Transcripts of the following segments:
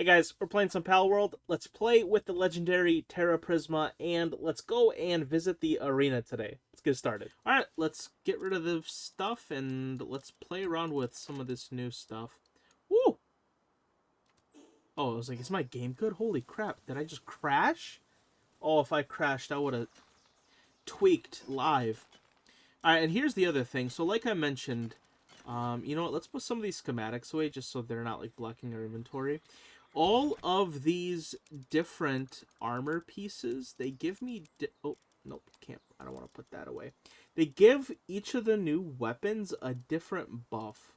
Hey guys, we're playing some Palworld. Let's play with the legendary Terra Prisma, and let's go and visit the arena today. Let's get started. Alright, let's get rid of the stuff, and let's play around with some of this new stuff. Woo! Oh, I was like, is my game good? Holy crap, did I just crash? Oh, if I crashed, I would have tweaked live. Alright, and here's the other thing. So like I mentioned, you know what, let's put some of these schematics away just so they're not like blocking our inventory. All of these different armor pieces, they give me... oh, nope, can't. I don't want to put that away. They give each of the new weapons a different buff.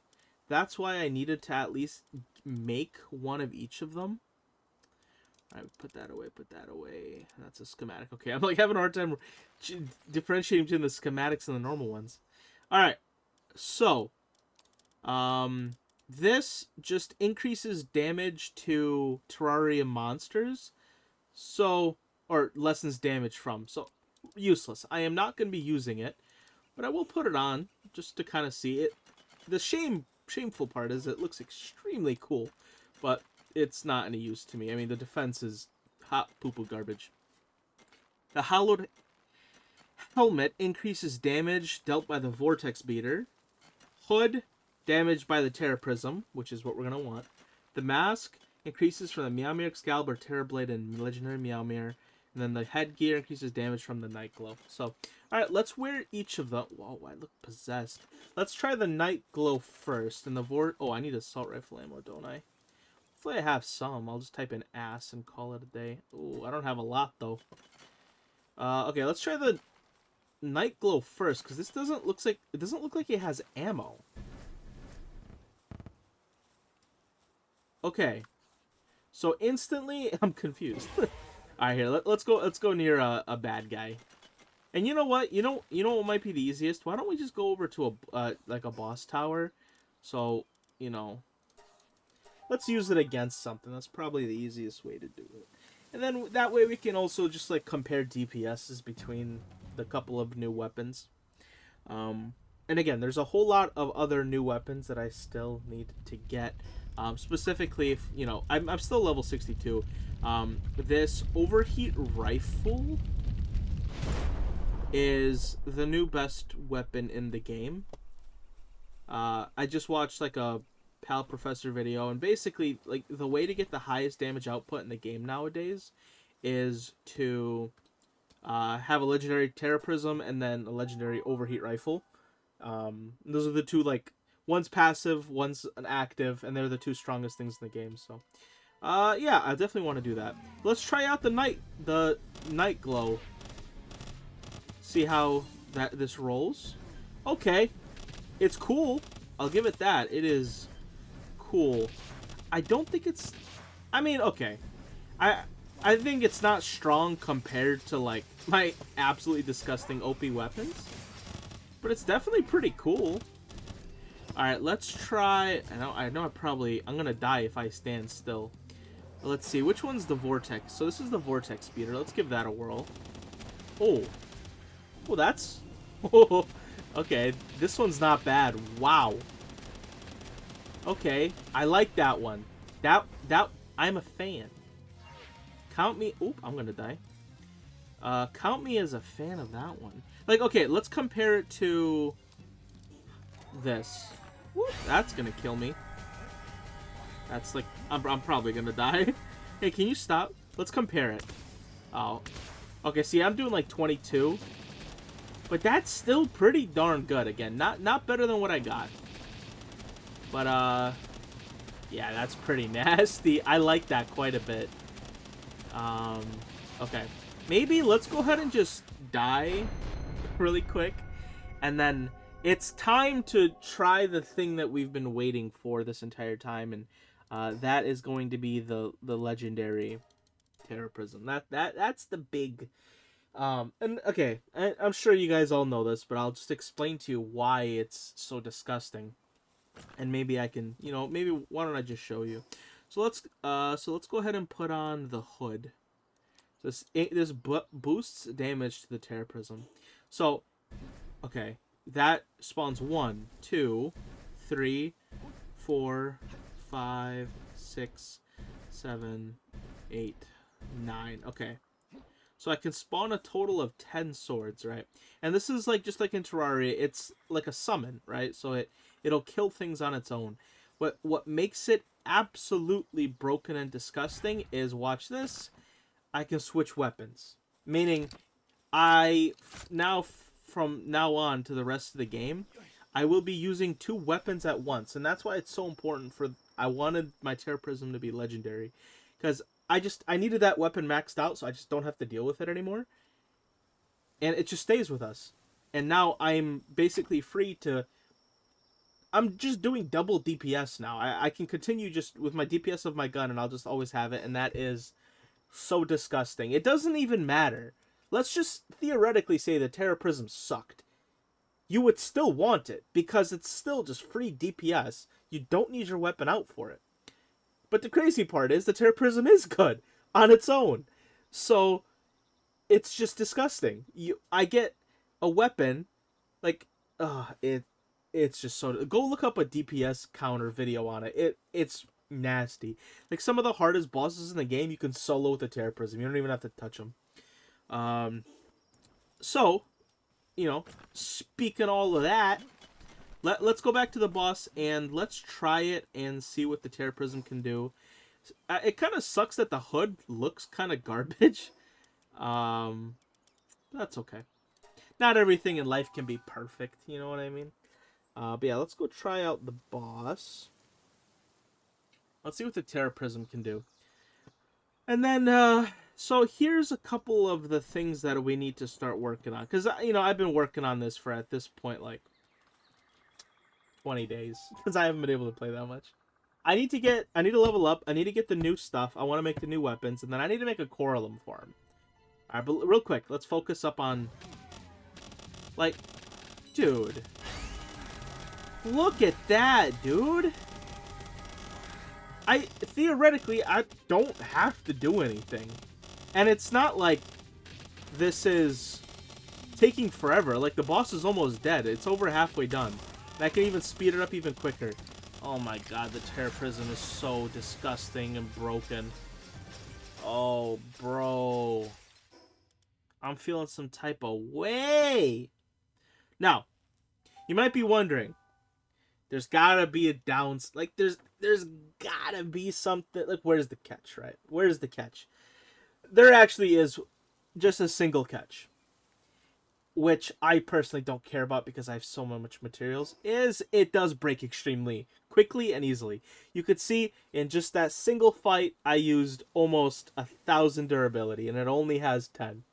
That's why I needed to at least make one of each of them. Alright, put that away, put that away. That's a schematic. Okay, I'm like having a hard time differentiating between the schematics and the normal ones. Alright, so... this just increases damage to Terraria monsters, so, or lessens damage from, so useless. I am not going to be using it, but I will put it on just to kind of see it. The shameful part is it looks extremely cool, but it's not any use to me. I mean, the defense is hot poo-poo garbage. The hollowed helmet increases damage dealt by the vortex beater. Hood, damaged by the Terra Prism, which is what we're going to want. The mask increases from the Meowmere, Excalibur, Terra Blade, and Legendary Meowmere. And then the headgear increases damage from the Night Glow. So, alright, let's wear each of them. Whoa, I look possessed. Let's try the Night Glow first. And the oh, I need assault rifle ammo, don't I? Hopefully I have some. I'll just type in ass and call it a day. Oh, I don't have a lot, though. Okay, let's try the Night Glow first, because this doesn't look like it has ammo. Okay, so instantly I'm confused. All right, here let's go near a bad guy. And you know what? You know what might be the easiest? Why don't we just go over to a like a boss tower? So you know, let's use it against something. That's probably the easiest way to do it. And then that way we can also just like compare DPSs between the couple of new weapons. And again, there's a whole lot of other new weapons that I still need to get. Specifically, if you know, I'm still level 62. This overheat rifle is the new best weapon in the game. I just watched like a Pal Professor video, and basically, like the way to get the highest damage output in the game nowadays is to have a legendary Terra Prism and then a legendary overheat rifle. Those are the two, like, one's passive, one's an active, and they're the two strongest things in the game. So, yeah, I definitely want to do that. Let's try out the night glow. See how this rolls. Okay, it's cool. I'll give it that. It is cool. I don't think it's. I mean, okay, I think it's not strong compared to like my absolutely disgusting OP weapons. But it's definitely pretty cool. Alright, let's try... I'm gonna die if I stand still. Let's see, which one's the Vortex? So this is the Vortex Beater. Let's give that a whirl. Oh. Oh, that's... Oh, okay, this one's not bad. Wow. Okay, I like that one. I'm a fan. Count me... Oop, I'm gonna die. Count me as a fan of that one. Like, okay, let's compare it to this. Whoop, that's gonna kill me. That's like, I'm probably gonna die. Hey, can you stop? Let's compare it. Oh. Okay, see, I'm doing like 22. But that's still pretty darn good. Again, not better than what I got. But, yeah, that's pretty nasty. I like that quite a bit. Okay. Maybe let's go ahead and just die really quick, and then it's time to try the thing that we've been waiting for this entire time, and that is going to be the legendary Terra Prism. That's the big and okay, I'm sure you guys all know this, but I'll just explain to you why it's so disgusting, and maybe I can, you know, maybe why don't I just show you. So let's go ahead and put on the hood. This boosts damage to the Terra Prism. So, okay, that spawns 1, 2, 3, 4, 5, 6, 7, 8, 9. Okay. So I can spawn a total of 10 swords, right? And this is like just like in Terraria, it's like a summon, right? So it'll kill things on its own. What makes it absolutely broken and disgusting is, watch this, I can switch weapons. Meaning from now on to the rest of the game, I will be using 2 weapons at once, and that's why it's so important for. I wanted my Terra Prism to be legendary, because I needed that weapon maxed out, so I just don't have to deal with it anymore, and it just stays with us. And now I'm basically free to. I'm just doing double DPS now. I can continue just with my DPS of my gun, and I'll just always have it, and that is so disgusting. It doesn't even matter. Let's just theoretically say the Terra Prism sucked. You would still want it, because it's still just free DPS. You don't need your weapon out for it. But the crazy part is the Terra Prism is good on its own. So it's just disgusting. I get a weapon, like, it's just so. Go look up a DPS counter video on it. It's nasty. Like, some of the hardest bosses in the game, you can solo with the Terra Prism. You don't even have to touch them. So, speaking all of that, let's go back to the boss and let's try it and see what the Terra Prism can do. It kind of sucks that the hood looks kind of garbage. That's okay. Not everything in life can be perfect, you know what I mean? But yeah, let's go try out the boss. Let's see what the Terra Prism can do. And then, so here's a couple of the things that we need to start working on. Because, I've been working on this for, at this point, like, 20 days. Because I haven't been able to play that much. I need to level up. I need to get the new stuff. I want to make the new weapons. And then I need to make a Coralum farm. Alright, but real quick, let's focus up on, like, dude. Look at that, dude. Theoretically, I don't have to do anything. And it's not like this is taking forever. Like, the boss is almost dead. It's over halfway done. And I can even speed it up even quicker. Oh my god, the Terra Prism is so disgusting and broken. Oh, bro. I'm feeling some type of way. Now, you might be wondering, there's gotta be a downs. Like, there's gotta be something. Like, where's the catch, right? Where's the catch? There actually is just a single catch, which I personally don't care about because I have so much materials, is it does break extremely quickly and easily. You could see in just that single fight, I used almost 1,000 durability, and it only has 10.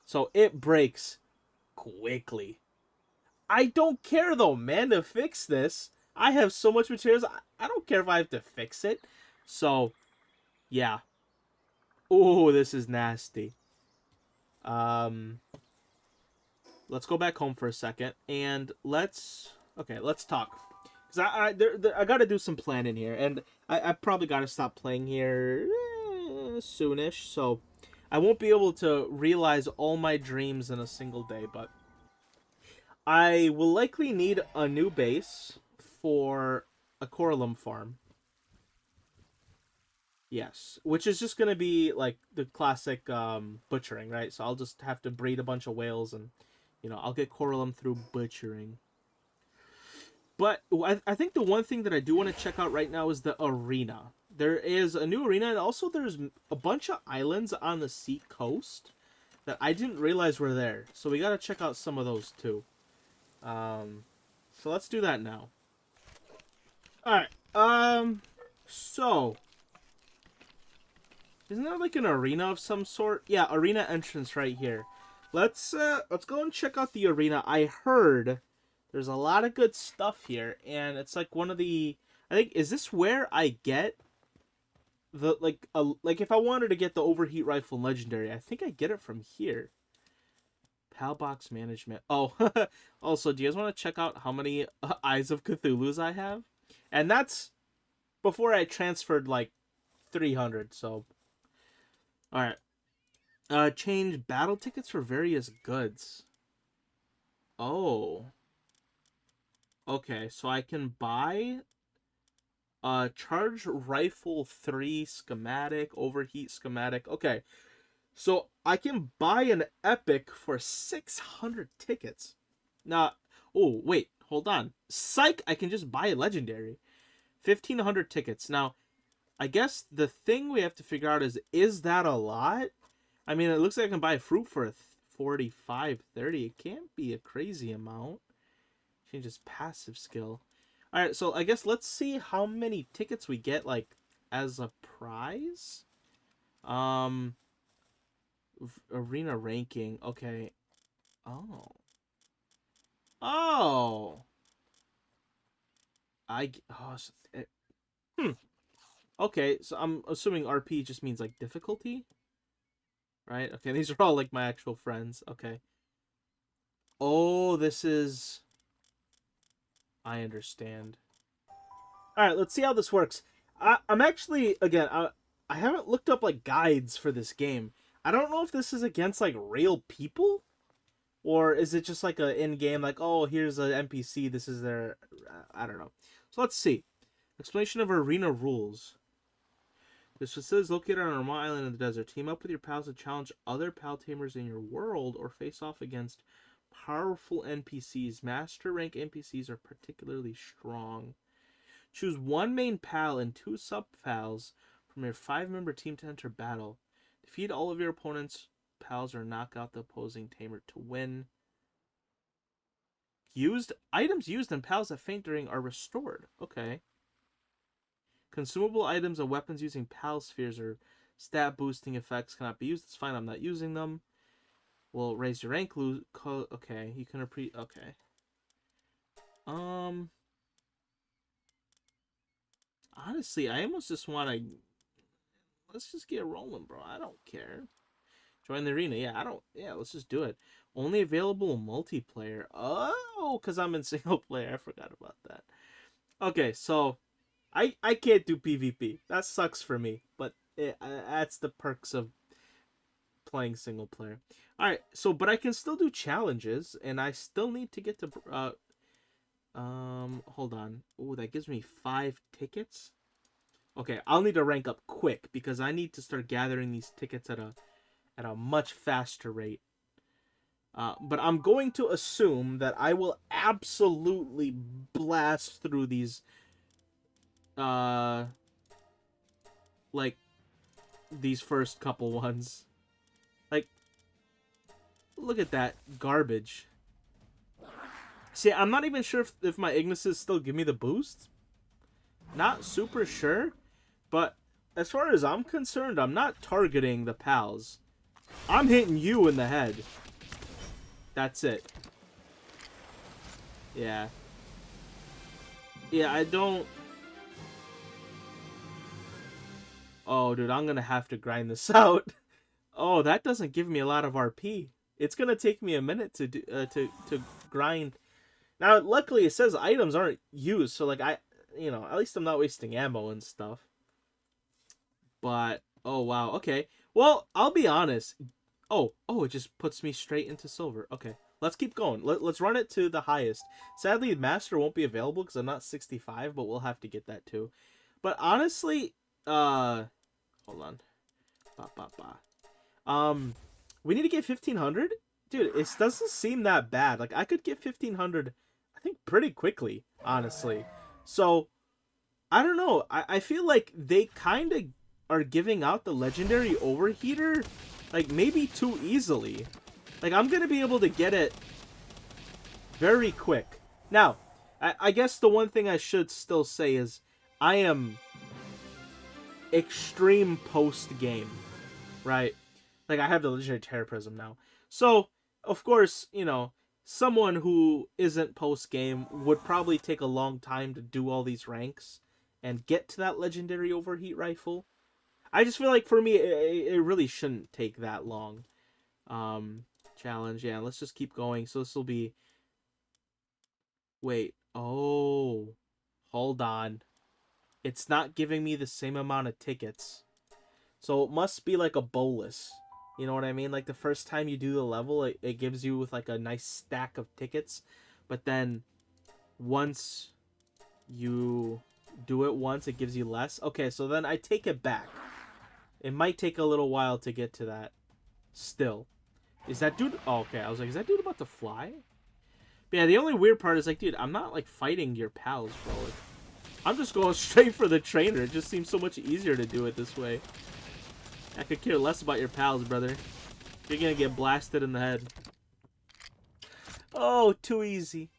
So it breaks quickly. I don't care though, man, to fix this. I have so much materials. I don't care if I have to fix it. So, yeah. Oh, this is nasty. Let's go back home for a second and let's talk. Cause I gotta do some planning here, and I probably gotta stop playing here soonish. So I won't be able to realize all my dreams in a single day, but I will likely need a new base for a Coralum farm. Yes, which is just gonna be like the classic butchering, right? So I'll just have to breed a bunch of whales, and I'll get Coralum through butchering. But I think the one thing that I do want to check out right now is the arena. There is a new arena, and also there's a bunch of islands on the sea coast that I didn't realize were there. So we gotta check out some of those too. So let's do that now. Alright, so isn't there like an arena of some sort? Yeah, arena entrance right here. Let's go and check out the arena. I heard there's a lot of good stuff here, and it's like one of the, I think, is this where I get the like if I wanted to get the overheat rifle legendary, I think I get it from here. PAL box management. Oh, also, do you guys want to check out how many Eyes of Cthulhu's I have? And that's before I transferred like 300. So, all right. Change battle tickets for various goods. Oh. Okay, so I can buy Charge rifle 3 schematic, overheat schematic. Okay, so I can buy an epic for 600 tickets. Now, oh wait, hold on. Psych, I can just buy a legendary. 1,500 tickets. Now, I guess the thing we have to figure out is that a lot? I mean, it looks like I can buy fruit for a 45, 30. It can't be a crazy amount. Changes passive skill. Alright, so I guess let's see how many tickets we get, like, as a prize. Arena ranking. Okay. Oh. Oh. Oh, so okay, so I'm assuming RP just means, like, difficulty? Right? Okay, these are all, like, my actual friends. Okay. Oh, this is... I understand. Alright, let's see how this works. I'm actually, again, I haven't looked up, like, guides for this game. I don't know if this is against, like, real people? Or is it just, like, a in-game, like, oh, here's an NPC, this is their... I don't know. So let's see. Explanation of arena rules. This facility is located on a remote island in the desert. Team up with your pals to challenge other pal tamers in your world or face off against powerful NPCs. Master rank NPCs are particularly strong. Choose one main pal and 2 sub-pals from your 5-member team to enter battle. Defeat all of your opponent's pals or knock out the opposing tamer to win. Items used and pals that faint during are restored. Okay. Consumable items and weapons using pal spheres or stat boosting effects cannot be used. It's fine, I'm not using them. Will raise your rank. Okay, you can okay. Honestly, I almost just want to... Let's just get rolling, bro. I don't care. Join the arena. Yeah, I don't... Yeah, let's just do it. Only available in multiplayer. Oh, because I'm in single player. I forgot about that. Okay, so... I can't do PvP. That sucks for me. But that's the perks of playing single player. Alright, so... But I can still do challenges. And I still need to get to... hold on. Oh, that gives me 5 tickets? Okay, I'll need to rank up quick because I need to start gathering these tickets at a much faster rate. But I'm going to assume that I will absolutely blast through these, like, these first couple ones. Like, look at that garbage. See, I'm not even sure if my Ignises still give me the boost. Not super sure. But as far as I'm concerned, I'm not targeting the pals. I'm hitting you in the head. That's it. Yeah. Yeah, I don't... Oh, dude, I'm gonna have to grind this out. Oh, that doesn't give me a lot of RP. It's gonna take me a minute to do, to grind. Now, luckily, it says items aren't used, so, like, you know, at least I'm not wasting ammo and stuff. But, oh, wow, okay. Well, I'll be honest. Oh, it just puts me straight into silver. Okay, let's keep going. Let's run it to the highest. Sadly, Master won't be available because I'm not 65, but we'll have to get that too. But honestly, hold on. We need to get 1,500? Dude, it doesn't seem that bad. Like, I could get 1,500, I think, pretty quickly, honestly. So, I don't know. I feel like they kind of are giving out the legendary overheater, like, maybe too easily. Like, I'm gonna be able to get it very quick. Now, I guess the one thing I should still say is I am extreme post-game, right? Like, I have the legendary Terra Prism now. So, of course, you know, someone who isn't post-game would probably take a long time to do all these ranks and get to that legendary overheat rifle. I just feel like for me, it really shouldn't take that long. Challenge, yeah, let's just keep going. So this will be... Wait, oh, hold on. It's not giving me the same amount of tickets. So it must be like a bolus. You know what I mean? Like the first time you do the level, it gives you with like a nice stack of tickets. But then once you do it once, it gives you less. Okay, so then I take it back. It might take a little while to get to that. Still. Is that dude... Oh, okay, I was like, is that dude about to fly? But yeah, the only weird part is, like, dude, I'm not, like, fighting your pals, bro. Like, I'm just going straight for the trainer. It just seems so much easier to do it this way. I could care less about your pals, brother. You're gonna get blasted in the head. Oh, too easy.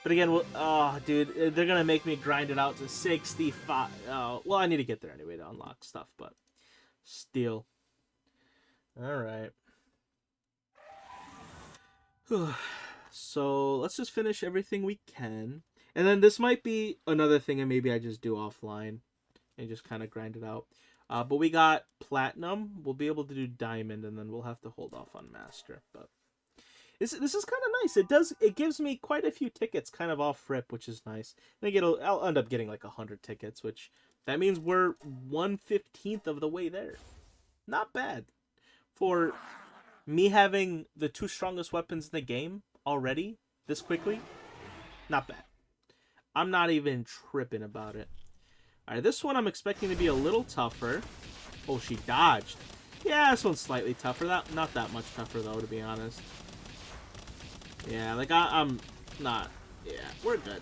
But again, oh, dude, they're gonna make me grind it out to 65. Oh, well, I need to get there anyway to unlock stuff, but still. All right. So let's just finish everything we can, and then this might be another thing, and maybe I just do offline and just kind of grind it out. But we got platinum. We'll be able to do diamond, and then we'll have to hold off on master. But this is kind of nice. It gives me quite a few tickets, kind of off rip, which is nice. I think I'll end up getting like 100 tickets, which that means we're 1/15 of the way there. Not bad for me having the 2 strongest weapons in the game already this quickly. Not bad. I'm not even tripping about it. Alright, this one I'm expecting to be a little tougher. Oh, she dodged. Yeah, this one's slightly tougher. Not that much tougher, though, to be honest. Yeah, like, I'm not... Yeah, we're good.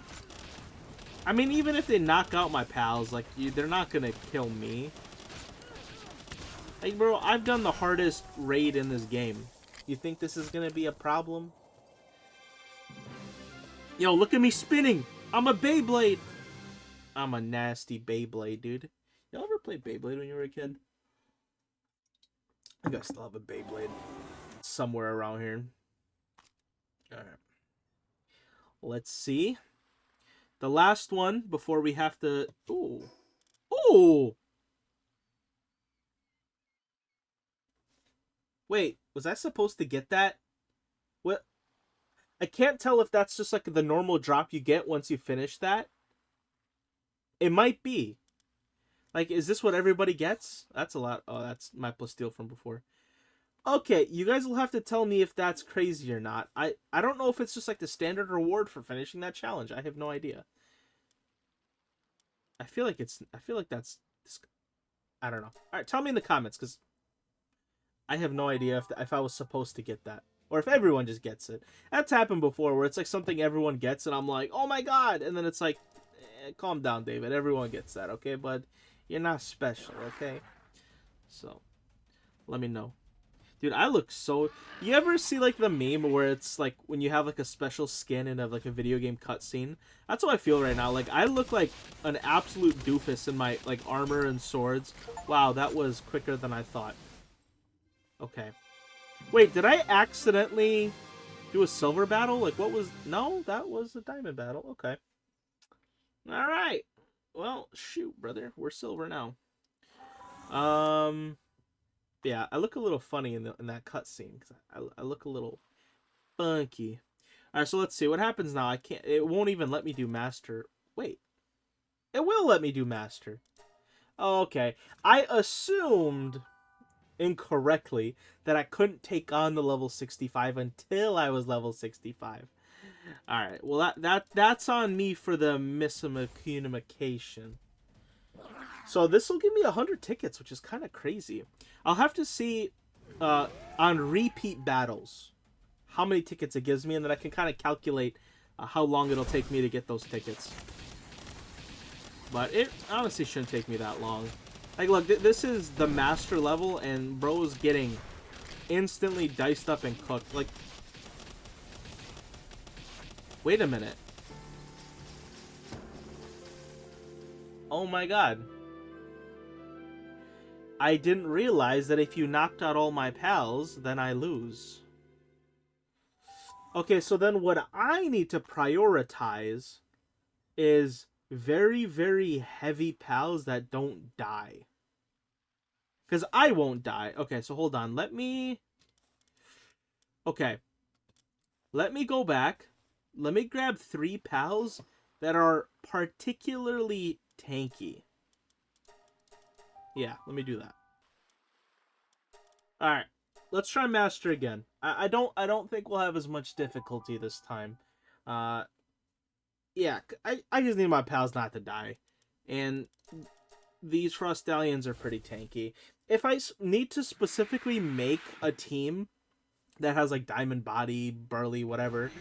I mean, even if they knock out my pals, like, they're not gonna kill me. Like, bro, I've done the hardest raid in this game. You think this is gonna be a problem? Yo, look at me spinning! I'm a Beyblade! I'm a nasty Beyblade, dude. Y'all ever play Beyblade when you were a kid? I think I still have a Beyblade somewhere around here. Alright. Let's see. The last one before we have to... Ooh. Ooh! Wait, was I supposed to get that? What? I can't tell if that's just like the normal drop you get once you finish that. It might be. Like, is this what everybody gets? That's a lot. Oh, that's my plasteel from before. Okay, you guys will have to tell me if that's crazy or not. I don't know if it's just like the standard reward for finishing that challenge. I have no idea. I feel like that's... I don't know. Alright, tell me in the comments, because I have no idea if I was supposed to get that. Or if everyone just gets it. That's happened before, where it's like something everyone gets, and I'm like, oh my god! And then it's like, calm down, David. Everyone gets that, okay, bud? You're not special, okay? So, let me know. Dude, I look so... You ever see, like, the meme where it's, like, when you have, like, a special skin in like, a video game cutscene? That's how I feel right now. Like, I look like an absolute doofus in my, like, armor and swords. Wow, that was quicker than I thought. Okay. Wait, did I accidentally do a silver battle? Like, what was... No, that was a diamond battle. Okay. Alright. Well, shoot, brother. We're silver now. Yeah, I look a little funny in that cutscene because I look a little funky. All right, so let's see what happens now. I can't. It won't even let me do master. Wait, it will let me do master. Oh, okay, I assumed incorrectly that I couldn't take on the level 65 until I was level 65. All right, well that's on me for the miscommunication. So this will give me 100 tickets, which is kind of crazy. I'll have to see on repeat battles how many tickets it gives me, and then I can kind of calculate how long it'll take me to get those tickets. But it honestly shouldn't take me that long. Like, look, this is the master level, and bro's getting instantly diced up and cooked. Like, wait a minute. Oh my god. I didn't realize that if you knocked out all my pals, then I lose. Okay, so then what I need to prioritize is very, very heavy pals that don't die. Because I won't die. Okay, so hold on. Let me go back. Let me grab 3 pals that are particularly tanky. Yeah, let me do that. All right, let's try master again. I don't think we'll have as much difficulty this time. Yeah, I just need my pals not to die. And these Frost Stallions are pretty tanky. If I need to specifically make a team that has like Diamond Body, Burly, whatever,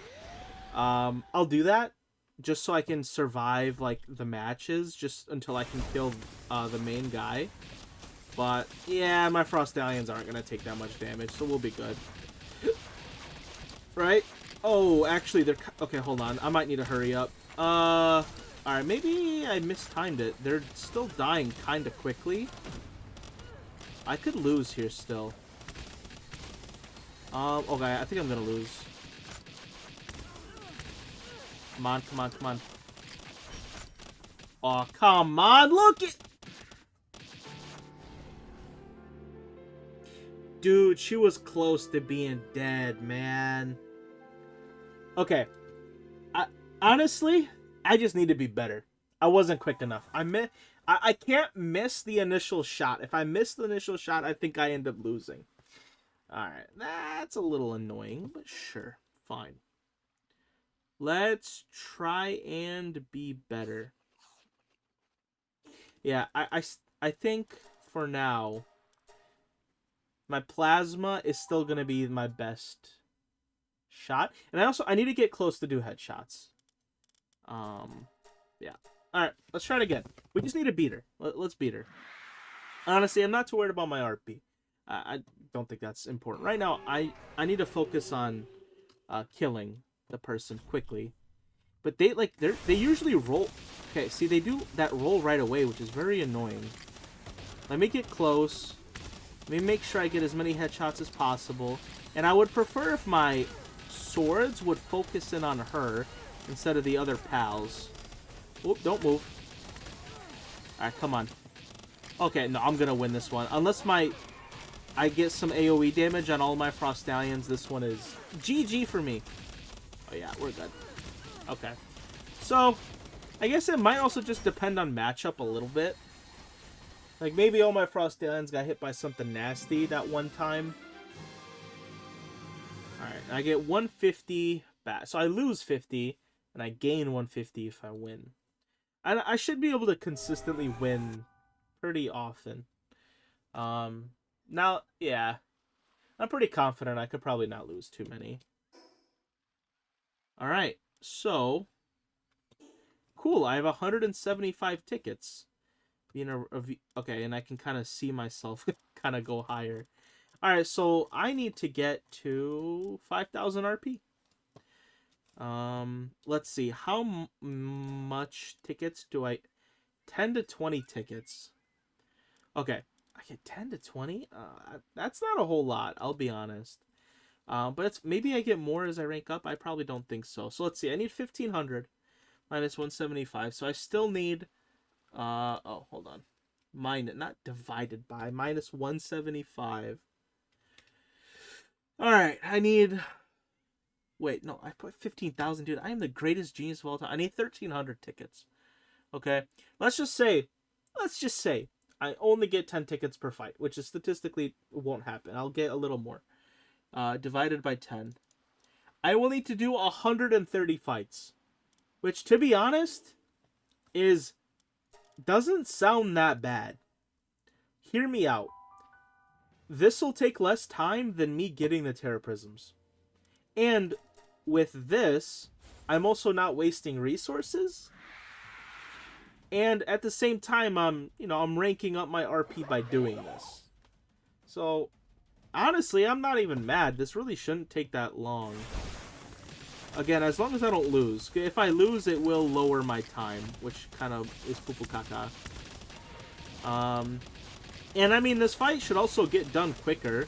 I'll do that just so I can survive like the matches, just until I can kill the main guy. But yeah, my Frost Stallions aren't gonna take that much damage, so we'll be good. Right? Oh, actually, they're... Okay, hold on. I might need to hurry up. Alright, maybe I mistimed it. They're still dying kind of quickly. I could lose here still. Okay, I think I'm gonna lose. Come on, come on, come on. Oh, come on, look it! Dude, she was close to being dead, man. Okay. Honestly, I just need to be better. I wasn't quick enough. I can't miss the initial shot. If I miss the initial shot, I think I end up losing. Alright, that's a little annoying, but sure, fine. Let's try and be better. Yeah, I think for now, my Plasma is still going to be my best shot. And I need to get close to do headshots. Yeah. Alright, let's try it again. We just need to beat her. Let's beat her. Honestly, I'm not too worried about my RP. I don't think that's important. Right now, I need to focus on killing the person quickly. But they usually roll. Okay, see, they do that roll right away, which is very annoying. Let me get close. Let me make sure I get as many headshots as possible. And I would prefer if my swords would focus in on her instead of the other pals. Oop, don't move. Alright, come on. Okay, no, I'm gonna win this one. Unless I get some AoE damage on all my Frost Stallions, this one is GG for me. Oh yeah, we're good. Okay. So, I guess it might also just depend on matchup a little bit. Like, maybe all my Frost Stallions got hit by something nasty that one time. Alright, I get 150 back. So I lose 50, and I gain 150 if I win. And I should be able to consistently win pretty often. Now, yeah. I'm pretty confident I could probably not lose too many. Alright, so... Cool, I have 175 tickets. Okay, and I can kind of see myself kind of go higher. Alright, so I need to get to 5,000 RP. Let's see. How much tickets do I... 10 to 20 tickets. Okay, I get 10 to 20? That's not a whole lot, I'll be honest. But maybe I get more as I rank up. I probably don't think so. So let's see. I need 1,500 minus 175. So I still need... oh, hold on. Not divided by. Minus 175. Alright, I need... Wait, no, I put 15,000, dude. I am the greatest genius of all time. I need 1,300 tickets. Okay? Let's just say I only get 10 tickets per fight, which is statistically won't happen. I'll get a little more. Divided by 10. I will need to do 130 fights. Which, to be honest, doesn't sound that bad. Hear me out. This will take less time than me getting the Terra Prisms. And with this, I'm also not wasting resources. And at the same time, I'm ranking up my RP by doing this. So, honestly, I'm not even mad. This really shouldn't take that long. Again, as long as I don't lose. If I lose, it will lower my time, which kind of is poo-poo caca. And I mean, this fight should also get done quicker.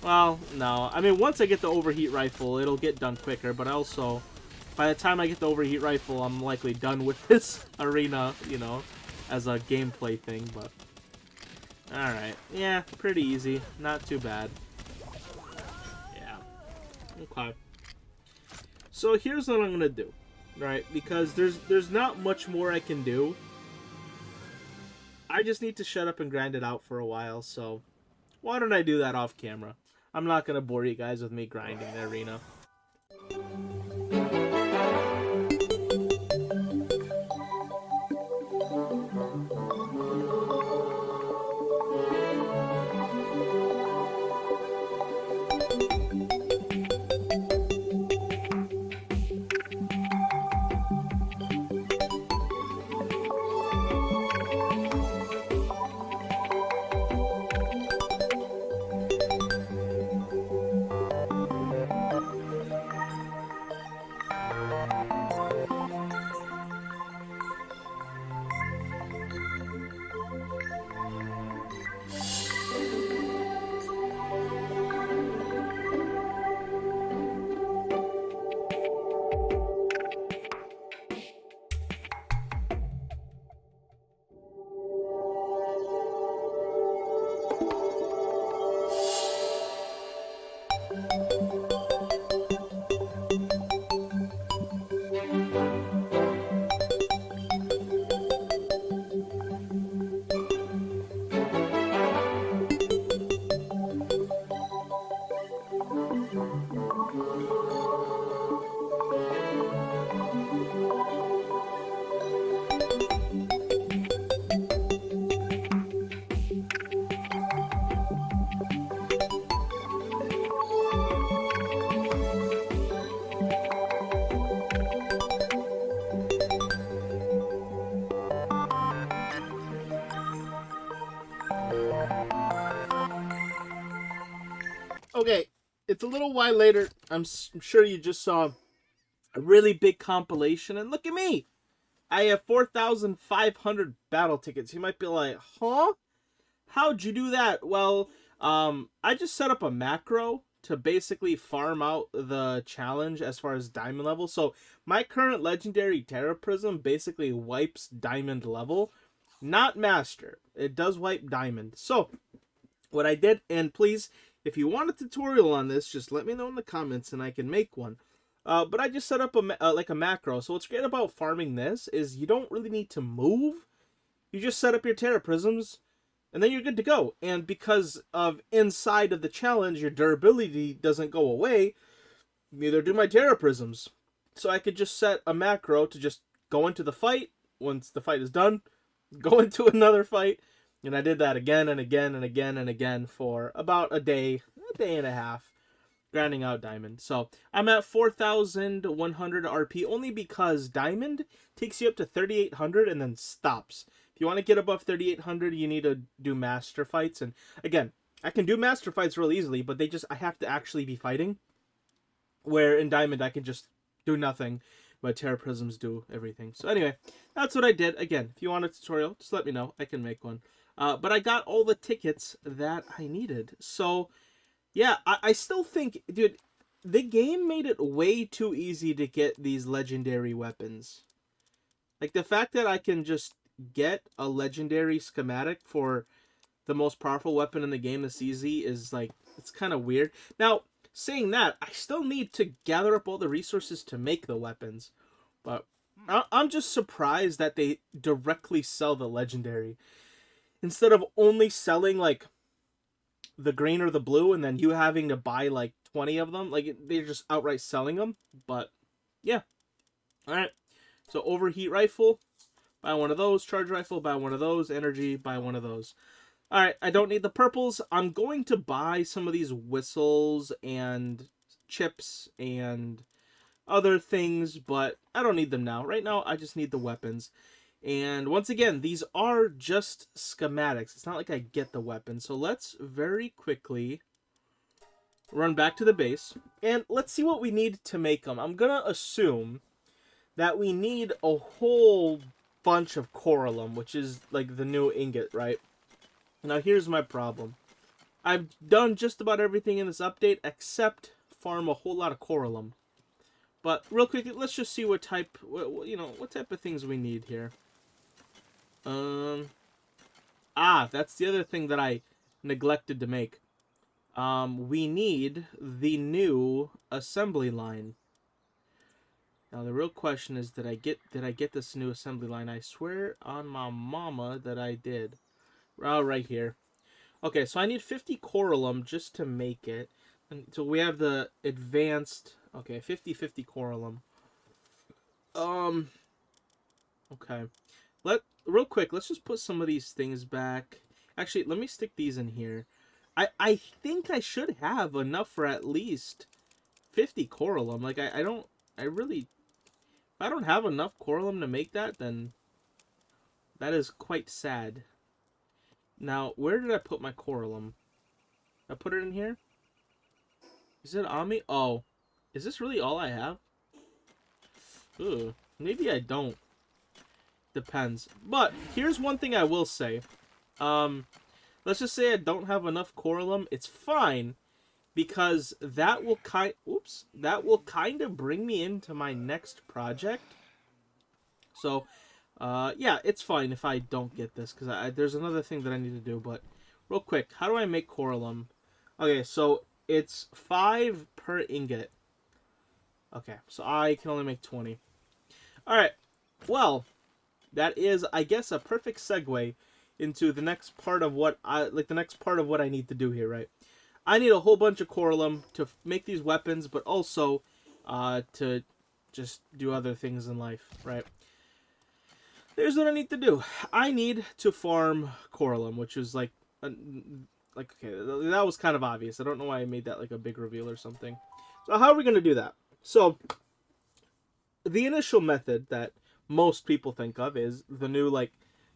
Well, no. I mean, once I get the overheat rifle, it'll get done quicker, but also, by the time I get the overheat rifle, I'm likely done with this arena, as a gameplay thing, but... Alright. Yeah, pretty easy. Not too bad. Yeah. Okay. So here's what I'm gonna do, right? Because there's not much more I can do. I just need to shut up and grind it out for a while, so why don't I do that off camera? I'm not gonna bore you guys with me grinding the arena. Okay, it's a little while later. I'm sure you just saw a really big compilation, and look at me. I have 4,500 battle tickets. You might be like, huh? How'd you do that? Well, I just set up a macro to basically farm out the challenge as far as diamond level. So my current legendary Terra Prism basically wipes diamond level, not master. It does wipe diamond. So what I did, and please, if you want a tutorial on this, just let me know in the comments and I can make one. But I just set up like a macro. So what's great about farming this is you don't really need to move. You just set up your Terra Prisms, and then you're good to go. And because of inside of the challenge, your durability doesn't go away, neither do my Terra Prisms. So I could just set a macro to just go into the fight. Once the fight is done, go into another fight. And I did that again and again and again and again for about a day and a half, grinding out diamond. So I'm at 4,100 RP only because diamond takes you up to 3,800 and then stops. If you want to get above 3,800, you need to do master fights. And again, I can do master fights real easily, but I have to actually be fighting. Where in diamond, I can just do nothing. But Terra Prisms do everything. So anyway, that's what I did. Again, if you want a tutorial, just let me know. I can make one. But I got all the tickets that I needed. So yeah, I still think, dude, the game made it way too easy to get these legendary weapons. Like, the fact that I can just get a legendary schematic for the most powerful weapon in the game this easy is, like, it's kind of weird. Now, saying that, I still need to gather up all the resources to make the weapons. But I'm just surprised that they directly sell the legendary. Instead of only selling, like, the green or the blue and then you having to buy like 20 of them. Like, they're just outright selling them. But yeah. Alright. So overheat rifle, buy one of those. Charge rifle, buy one of those. Energy, buy one of those. Alright, I don't need the purples. I'm going to buy some of these whistles and chips and other things, but I don't need them now. Right now, I just need the weapons. And once again, these are just schematics. It's not like I get the weapon. So let's very quickly run back to the base. And let's see what we need to make them. I'm going to assume that we need a whole bunch of coralum, which is like the new ingot, right? Now here's my problem. I've done just about everything in this update except farm a whole lot of coralum. But real quick, let's just see what type of things we need here. That's the other thing that I neglected to make. We need the new assembly line. Now the real question is, did I get this new assembly line? I swear on my mama that I did. Oh, right here. Okay, so I need 50 coralum just to make it. And so we have the advanced, okay, 50 coralum. Okay. Real quick, let's just put some of these things back. Actually, let me stick these in here. I think I should have enough for at least 50 coralum. Like, I really, if I don't have enough coralum to make that, then that is quite sad. Now, where did I put my coralum? I put it in here? Is it on me? Oh. Is this really all I have? Ooh. Maybe I don't. Depends. But here's one thing I will say. Let's just say I don't have enough coralum. It's fine, because that will kind of bring me into my next project. So, yeah, it's fine if I don't get this, because there's another thing that I need to do. But real quick, how do I make coralum? Okay, so it's 5 per ingot. Okay, so I can only make 20. All right. Well, that is, I guess, a perfect segue into the next part of what I need to do here, right? I need a whole bunch of coralum to make these weapons, but also to just do other things in life, right? Here's what I need to do. I need to farm coralum, which is okay, that was kind of obvious. I don't know why I made that like a big reveal or something. So how are we going to do that? So the initial method that most people think of is the new, like,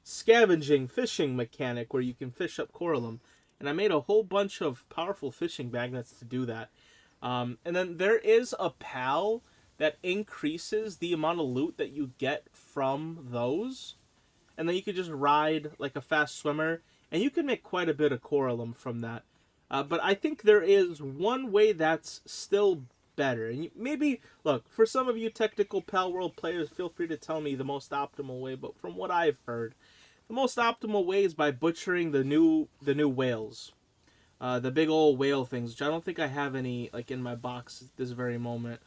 scavenging fishing mechanic where you can fish up coralum, and I made a whole bunch of powerful fishing magnets to do that. And then there is a pal that increases the amount of loot that you get from those, and then you could just ride like a fast swimmer, and you can make quite a bit of coralum from that. But I think there is one way that's still better. And maybe, look, for some of you technical Palworld players, feel free to tell me the most optimal way, but from what I've heard, the most optimal way is by butchering the new whales. The big old whale things, which I don't think I have any like in my box at this very moment.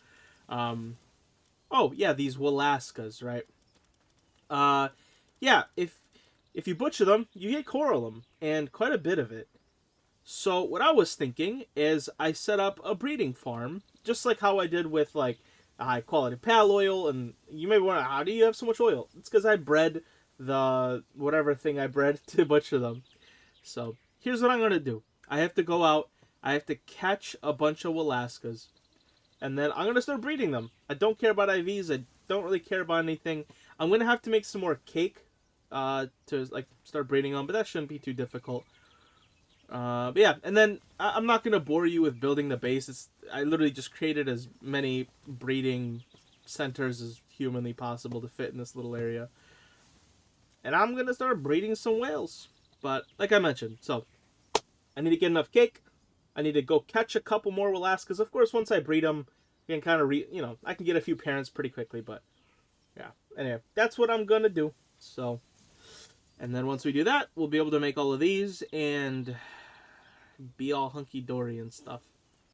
Oh yeah, these Walaskas, right? Yeah, if you butcher them, you get coralum, and quite a bit of it. So what I was thinking is I set up a breeding farm, just like how I did with like high quality pal oil. And you may wonder, how do you have so much oil? It's because I bred the whatever thing I bred to butcher them. So here's what I'm gonna do. I have to go out. I have to catch a bunch of Walaskas, and then I'm gonna start breeding them. I don't care about IVs. I don't really care about anything. I'm gonna have to make some more cake, to like start breeding them, but that shouldn't be too difficult. But yeah, and then I'm not gonna bore you with building the base. I literally just created as many breeding centers as humanly possible to fit in this little area, and I'm gonna start breeding some whales. But like I mentioned, so I need to get enough cake. I need to go catch a couple more Walaskas. Of course, once I breed them, I can kind of I can get a few parents pretty quickly. But yeah, anyway, that's what I'm gonna do. So, and then once we do that, we'll be able to make all of these and be all hunky dory and stuff.